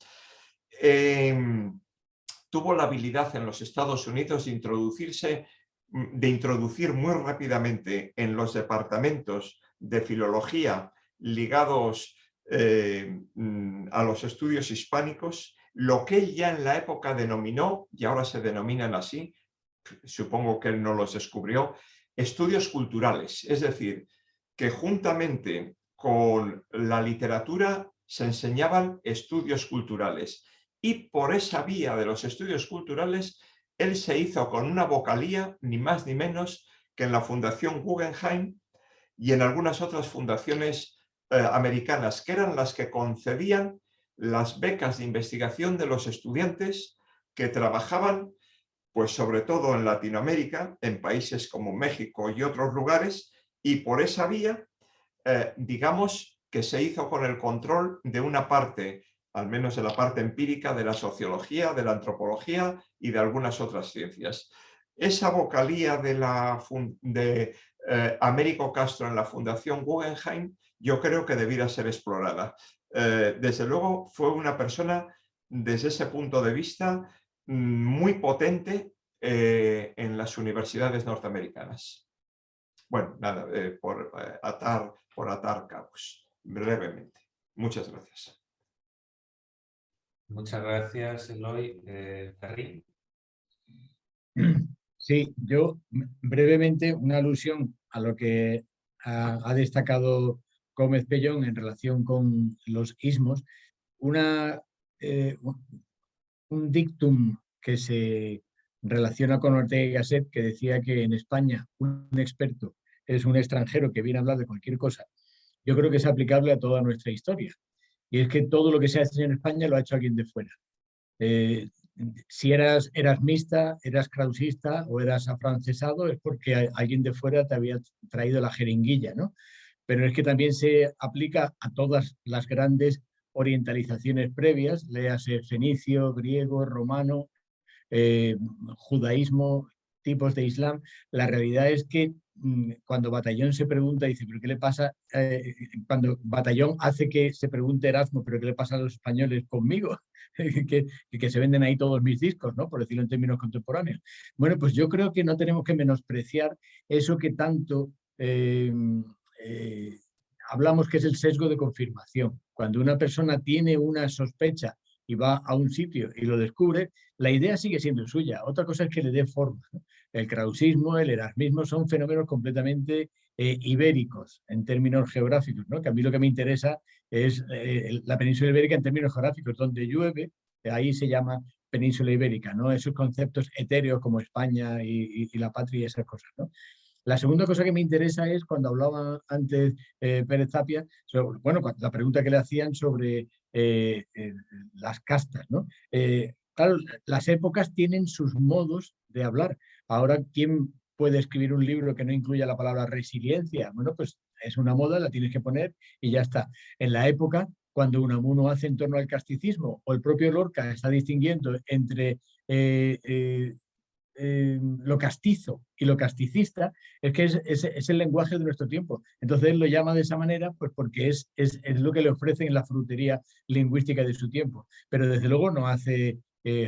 Speaker 9: tuvo la habilidad en los Estados Unidos de introducir muy rápidamente en los departamentos de filología ligados a los estudios hispánicos, lo que él ya en la época denominó, y ahora se denominan así, supongo que él no los descubrió, estudios culturales, es decir, que juntamente con la literatura se enseñaban estudios culturales y por esa vía de los estudios culturales él se hizo con una vocalía ni más ni menos que en la Fundación Guggenheim y en algunas otras fundaciones americanas, que eran las que concedían las becas de investigación de los estudiantes que trabajaban pues sobre todo en Latinoamérica, en países como México y otros lugares, y por esa vía, digamos que se hizo con el control de una parte, al menos de la parte empírica, de la sociología, de la antropología y de algunas otras ciencias. Esa vocalía de Américo Castro en la Fundación Guggenheim, yo creo que debiera ser explorada. Desde luego fue una persona, desde ese punto de vista, muy potente en las universidades norteamericanas. Bueno, nada, por atar cabos, brevemente. Muchas gracias.
Speaker 8: Muchas gracias, Eloy. Karim.
Speaker 3: Sí, yo brevemente una alusión a lo que ha destacado Gómez Pellón en relación con los ismos, un dictum que se relaciona con Ortega y Gasset, que decía que en España un experto es un extranjero que viene a hablar de cualquier cosa. Yo creo que es aplicable a toda nuestra historia. Y es que todo lo que se hace en España lo ha hecho alguien de fuera. Si eras erasmista, eras krausista o eras afrancesado, es porque alguien de fuera te había traído la jeringuilla, ¿no? Pero es que también se aplica a todas las grandes orientalizaciones previas, léase fenicio, griego, romano, judaísmo, tipos de islam. La realidad es que cuando Batallón se pregunta, dice, ¿pero qué le pasa? Cuando Batallón hace que se pregunte Erasmo, ¿pero qué le pasa a los españoles conmigo? que se venden ahí todos mis discos, ¿no? Por decirlo en términos contemporáneos. Bueno, pues yo creo que no tenemos que menospreciar eso que tanto hablamos que es el sesgo de confirmación. Cuando una persona tiene una sospecha y va a un sitio y lo descubre, la idea sigue siendo suya. Otra cosa es que le dé forma, ¿no? El krausismo, el erasmismo son fenómenos completamente ibéricos en términos geográficos, ¿no? Que a mí lo que me interesa es la península ibérica en términos geográficos, donde llueve, ahí se llama península ibérica, ¿no? Esos conceptos etéreos como España y la patria y esas cosas, ¿no? La segunda cosa que me interesa es cuando hablaba antes Pérez Tapia, sobre, bueno, la pregunta que le hacían sobre las castas, ¿no? Claro, las épocas tienen sus modos de hablar. Ahora, ¿quién puede escribir un libro que no incluya la palabra resiliencia? Bueno, pues es una moda, la tienes que poner y ya está. En la época, cuando Unamuno hace en torno al casticismo, o el propio Lorca está distinguiendo entre lo castizo y lo casticista, es que es el lenguaje de nuestro tiempo. Entonces él lo llama de esa manera pues porque es lo que le ofrecen en la frutería lingüística de su tiempo. Pero desde luego no hace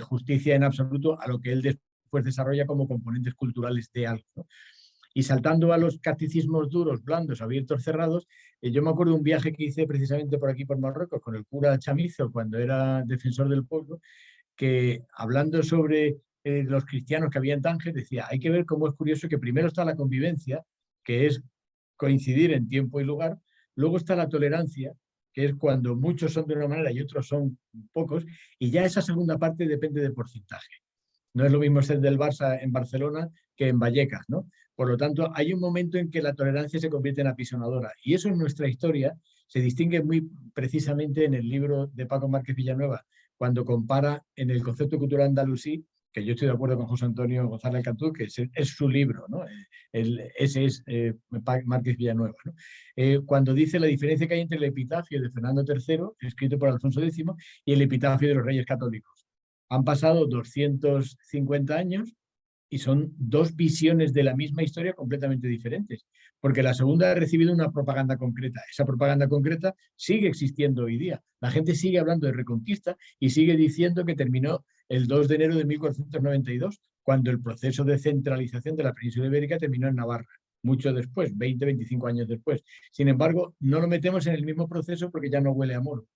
Speaker 3: justicia en absoluto a lo que él después desarrolla como componentes culturales de algo, ¿no? Y saltando a los catecismos duros, blandos, abiertos, cerrados, yo me acuerdo de un viaje que hice precisamente por aquí, por Marruecos, con el cura Chamizo, cuando era defensor del pueblo, que hablando sobre los cristianos que había en Tánger, decía, hay que ver cómo es curioso que primero está la convivencia, que es coincidir en tiempo y lugar, luego está la tolerancia, que es cuando muchos son de una manera y otros son pocos, y ya esa segunda parte depende de porcentaje. No es lo mismo ser del Barça en Barcelona que en Vallecas, ¿no? Por lo tanto, hay un momento en que la tolerancia se convierte en apisonadora. Y eso en nuestra historia se distingue muy precisamente en el libro de Paco Márquez Villanueva, cuando compara en el concepto cultural andalusí, que yo estoy de acuerdo con José Antonio González Cantú, que es su libro, ¿no? Ese es Márquez Villanueva, ¿no? Cuando dice la diferencia que hay entre el epitafio de Fernando III, escrito por Alfonso X, y el epitafio de los Reyes Católicos. Han pasado 250 años y son dos visiones de la misma historia completamente diferentes, porque la segunda ha recibido una propaganda concreta. Esa propaganda concreta sigue existiendo hoy día. La gente sigue hablando de Reconquista y sigue diciendo que terminó el 2 de enero de 1492, cuando el proceso de centralización de la península ibérica terminó en Navarra, mucho después, 20, 25 años después. Sin embargo, no lo metemos en el mismo proceso porque ya no huele a moro.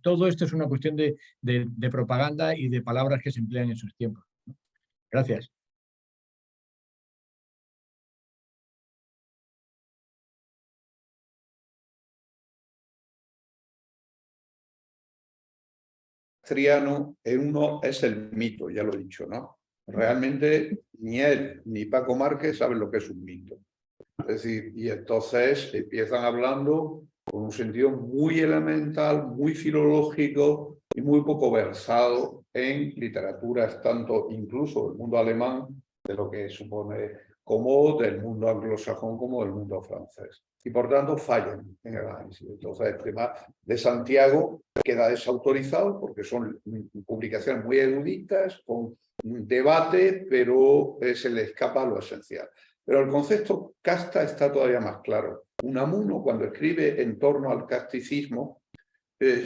Speaker 3: Todo esto es una cuestión de propaganda y de palabras que se emplean en sus tiempos. Gracias.
Speaker 5: Triano uno es el mito, ya lo he dicho, ¿no? Realmente ni él ni Paco Márquez saben lo que es un mito. Es decir, y entonces empiezan hablando con un sentido muy elemental, muy filológico y muy poco versado en literaturas, tanto incluso del mundo alemán, de lo que supone, como del mundo anglosajón, como del mundo francés. Y por tanto fallan en el análisis. Entonces el tema de Santiago queda desautorizado porque son publicaciones muy eruditas, con debate, pero se le escapa lo esencial. Pero el concepto casta está todavía más claro. Unamuno, cuando escribe en torno al casticismo,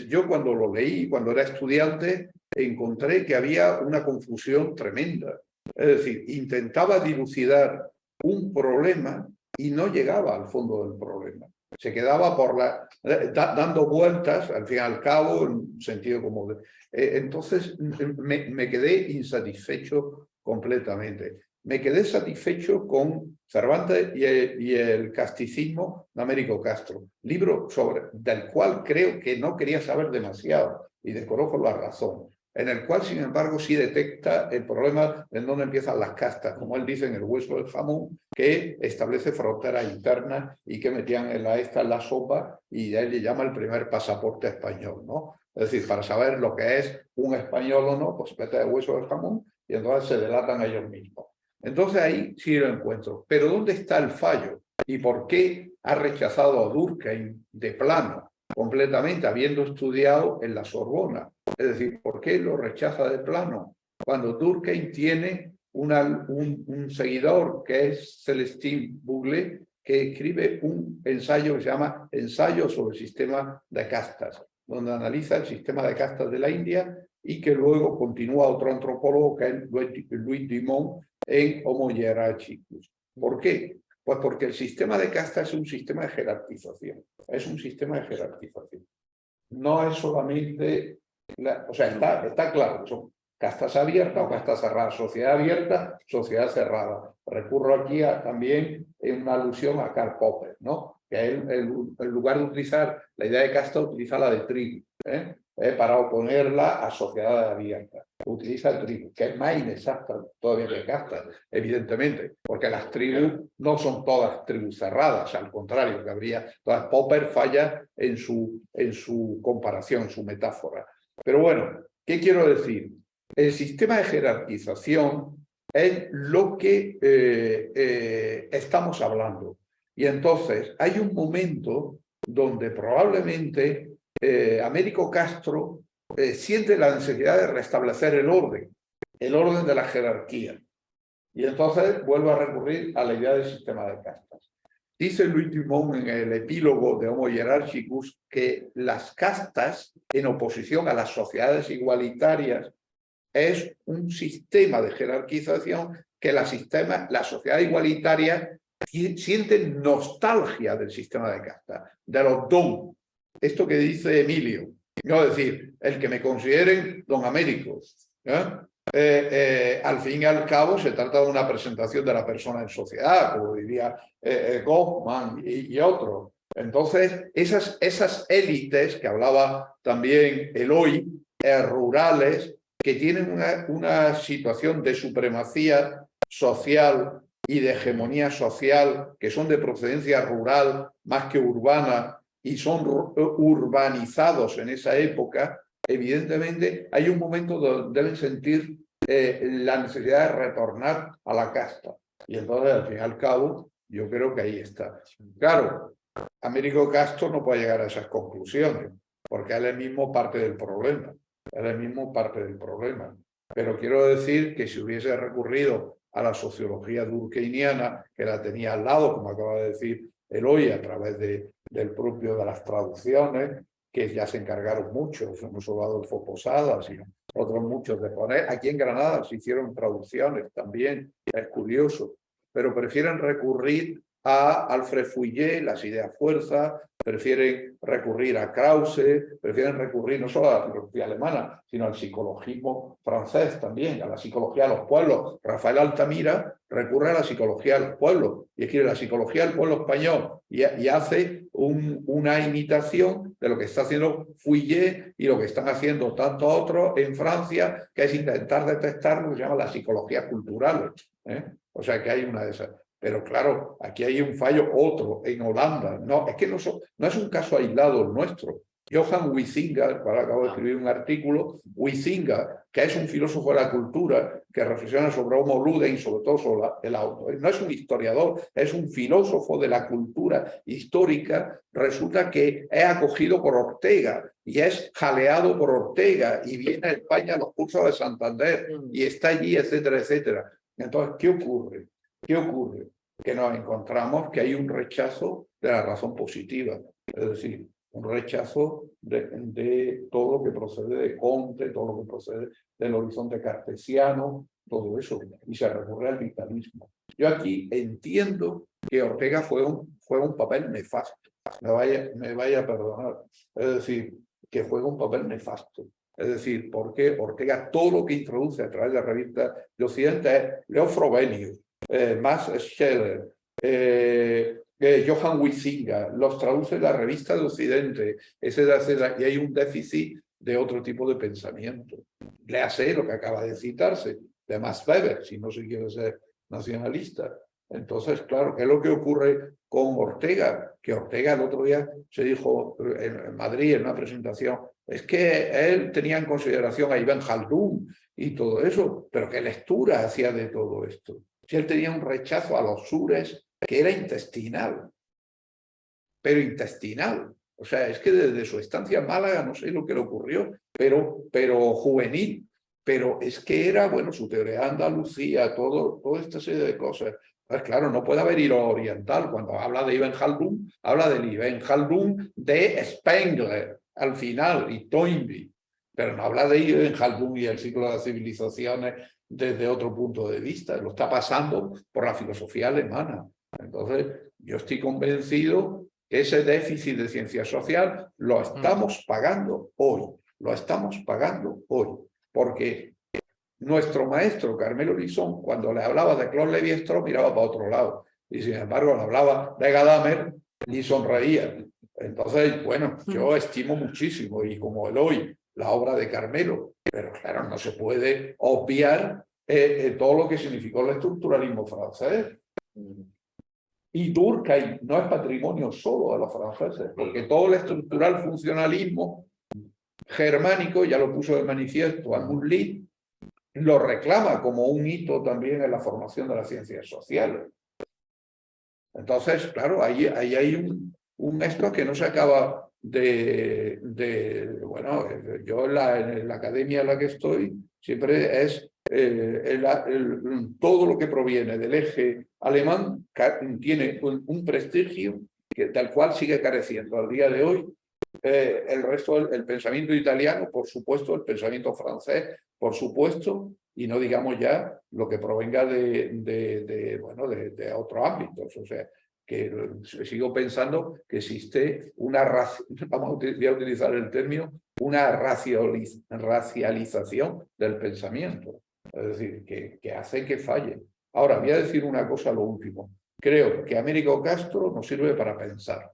Speaker 5: yo cuando lo leí, cuando era estudiante, encontré que había una confusión tremenda. Es decir, intentaba dilucidar un problema y no llegaba al fondo del problema. Se quedaba dando vueltas, al fin y al cabo, en un sentido como entonces me quedé insatisfecho completamente. Me quedé satisfecho con Cervantes y el casticismo de Américo Castro, libro del cual creo que no quería saber demasiado y desconozco la razón, en el cual, sin embargo, sí detecta el problema en donde empiezan las castas, como él dice en El hueso del jamón, que establece fronteras internas y que metían en la sopa, y a él le llama el primer pasaporte español, ¿no? Es decir, para saber lo que es un español o no, pues mete el hueso del jamón y entonces se delatan ellos mismos. Entonces ahí sí lo encuentro. Pero ¿dónde está el fallo? ¿Y por qué ha rechazado a Durkheim de plano, completamente, habiendo estudiado en la Sorbona? Es decir, ¿por qué lo rechaza de plano? Cuando Durkheim tiene un seguidor que es Celestin Bouglé, que escribe un ensayo que se llama Ensayo sobre el sistema de castas, donde analiza el sistema de castas de la India y que luego continúa otro antropólogo que es Louis Dumont en Homo hierarchicus. ¿Por qué? Pues porque el sistema de castas es un sistema de jerarquización. Es un sistema de jerarquización. No es solamente... o sea, está claro que son castas abiertas o castas cerradas. Sociedad abierta, sociedad cerrada. Recurro aquí también en una alusión a Karl Popper, ¿no? Que él, en lugar de utilizar la idea de casta, utiliza la de tribu. para oponerla a sociedades abiertas. Utiliza tribus, que es más inexacta todavía que casta, evidentemente, porque las tribus no son todas tribus cerradas, al contrario, que habría. Entonces, Popper falla en su comparación, en su metáfora. Pero bueno, ¿qué quiero decir? El sistema de jerarquización es lo que estamos hablando. Y entonces hay un momento donde probablemente Américo Castro siente la necesidad de restablecer el orden de la jerarquía. Y entonces vuelve a recurrir a la idea del sistema de castas. Dice Louis Dumont en el epílogo de Homo Hierarchicus que las castas, en oposición a las sociedades igualitarias, es un sistema de jerarquización que la sociedad igualitaria siente nostalgia del sistema de castas, de los don. Esto que dice Emilio, no decir, el que me consideren don Américo. Al fin y al cabo se trata de una presentación de la persona en sociedad, como diría Goffman y otros. Entonces, esas élites que hablaba también Eloy, rurales, que tienen una situación de supremacía social y de hegemonía social, que son de procedencia rural más que urbana y son urbanizados en esa época, evidentemente hay un momento donde deben sentir la necesidad de retornar a la casta. Y entonces, al fin y al cabo, yo creo que ahí está. Claro, Américo Castro no puede llegar a esas conclusiones, porque él es mismo parte del problema. Él es mismo parte del problema. Pero quiero decir que si hubiese recurrido a la sociología durkheimiana, que la tenía al lado, como acaba de decir Eloy, a través del propio de las traducciones, que ya se encargaron muchos, no solo Adolfo Posada, sino otros muchos de poner. Aquí en Granada se hicieron traducciones también, es curioso, pero prefieren recurrir a Alfred Fouillet, las ideas fuerza, prefieren recurrir a Krause, prefieren recurrir no solo a la filosofía alemana, sino al psicologismo francés también, a la psicología de los pueblos. Rafael Altamira recurre a la psicología de los pueblos y escribe la psicología del pueblo español y hace una imitación de lo que está haciendo Fouillet y lo que están haciendo tantos otros en Francia, que es intentar detectar lo que se llama la psicología cultural. O sea que hay una de esas. Pero claro, aquí hay un fallo otro en Holanda. No, es que no es un caso aislado el nuestro. Johan Huizinga, acabo de escribir un artículo, Huizinga, que es un filósofo de la cultura, que reflexiona sobre Homo Ludens y sobre todo sobre el auto. No es un historiador, es un filósofo de la cultura histórica. Resulta que es acogido por Ortega y es jaleado por Ortega y viene a España a los cursos de Santander y está allí, etcétera, etcétera. Entonces, ¿qué ocurre? ¿Qué ocurre? Que nos encontramos que hay un rechazo de la razón positiva, es decir, un rechazo de todo lo que procede de Comte, todo lo que procede del horizonte cartesiano, todo eso, y se recurre al vitalismo. Yo aquí entiendo que Ortega fue un papel nefasto, me vaya a perdonar, es decir, que juega un papel nefasto. Es decir, porque Ortega todo lo que introduce a través de la revista de Occidente es Leo Frobenius, Max Scheler, Johan Huizinga, los traduce la revista de Occidente, etcétera, y hay un déficit de otro tipo de pensamiento. Léase lo que acaba de citarse, de Max Weber, si no se quiere ser nacionalista. Entonces, claro, ¿qué es lo que ocurre con Ortega? Que Ortega el otro día se dijo en Madrid en una presentación, es que él tenía en consideración a Ibn Khaldun y todo eso, pero ¿qué lectura hacía de todo esto? Si él tenía un rechazo a los sures que era intestinal, pero intestinal. O sea, es que desde su estancia en Málaga, no sé lo que le ocurrió, pero juvenil. Pero es que era, bueno, su teoría de Andalucía, toda esta serie de cosas. Pues claro, no puede haber hilo oriental. Cuando habla de Ibn Khaldun, habla del Ibn Khaldun de Spengler, al final, y Toynbee. Pero no habla de Ibn Khaldun y el ciclo de las civilizaciones desde otro punto de vista. Lo está pasando por la filosofía alemana. Entonces, yo estoy convencido que ese déficit de ciencia social lo estamos pagando hoy. Lo estamos pagando hoy. Porque nuestro maestro Carmelo Lisón, cuando le hablaba de Claude Lévi-Strauss, miraba para otro lado. Y sin embargo, le hablaba de Gadamer y sonreía. Entonces, bueno, yo estimo muchísimo, y como Eloy, la obra de Carmelo, pero claro, no se puede obviar todo lo que significó el estructuralismo francés. Y Durkheim no es patrimonio solo de los franceses, porque todo el estructural funcionalismo germánico, ya lo puso de manifiesto Almund Lee, lo reclama como un hito también en la formación de las ciencias sociales. Entonces, claro, ahí hay un esto que no se acaba bueno, yo en la academia en la que estoy, siempre es todo lo que proviene del eje alemán tiene un prestigio del cual sigue careciendo al día de hoy. El resto, el pensamiento italiano, por supuesto, el pensamiento francés, por supuesto, y no digamos ya lo que provenga de otros ámbitos. O sea, que sigo pensando que existe una, voy a utilizar el término, una racialización del pensamiento. Es decir, que hace que falle. Ahora, voy a decir una cosa, lo último. Creo que Américo Castro nos sirve para pensar.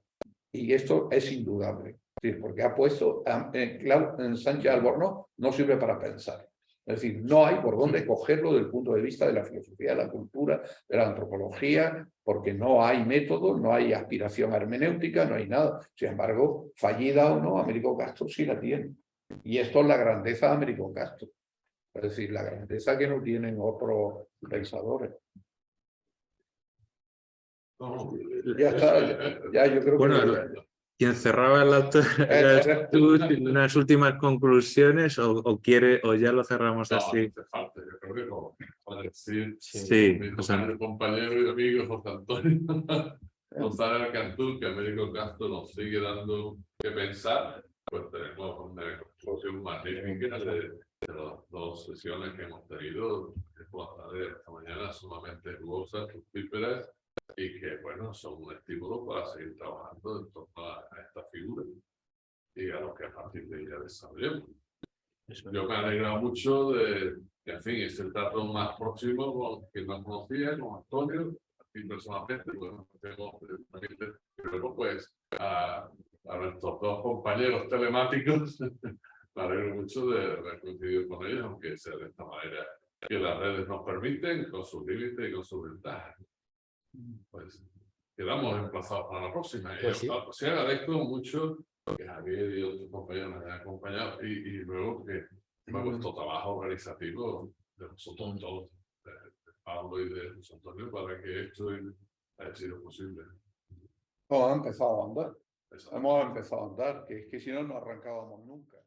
Speaker 5: Y esto es indudable. Sí, porque ha puesto en Sánchez Albornoz no sirve para pensar. Es decir, no hay por dónde cogerlo desde el punto de vista de la filosofía, de la cultura, de la antropología, porque no hay método, no hay aspiración hermenéutica, no hay nada. Sin embargo, fallida o no, Américo Castro sí la tiene. Y esto es la grandeza de Américo Castro. Es decir, la grandeza que no tienen otros pensadores. Ya está, ya yo creo que...
Speaker 2: Quien cerraba el acto eras tú, unas últimas conclusiones o ya lo cerramos así.
Speaker 4: No hace falta, yo creo que para decir
Speaker 2: Sí,
Speaker 4: mi compañero y amigo José Antonio González Cantú, que Américo Castro nos sigue dando que pensar, pues tenemos una conclusión magnífica de las dos sesiones que hemos tenido por la tarde esta mañana, sumamente jugosas, fructíferas, y que, bueno, son un estímulo para seguir trabajando en torno a esta figura y a lo que a partir de ella desarrollemos. Yo me he alegrado mucho de que, en fin, es el trato más próximo con quien nos conocía, con Antonio, y personalmente, bueno, luego pues a nuestros dos compañeros telemáticos, me alegro mucho de haber coincidido con ellos, aunque sea de esta manera que las redes nos permiten, con sus límites y con sus ventajas. Pues quedamos emplazados para la próxima.
Speaker 7: Pues sí.
Speaker 4: Os agradezco mucho que Javier y otros compañeros nos hayan acompañado y luego que vuestro trabajo organizativo de vosotros todos, de Pablo y de José Antonio, para que esto haya sido posible.
Speaker 5: Hemos empezado a andar. Hemos empezado a andar, que es que si no, no arrancábamos nunca.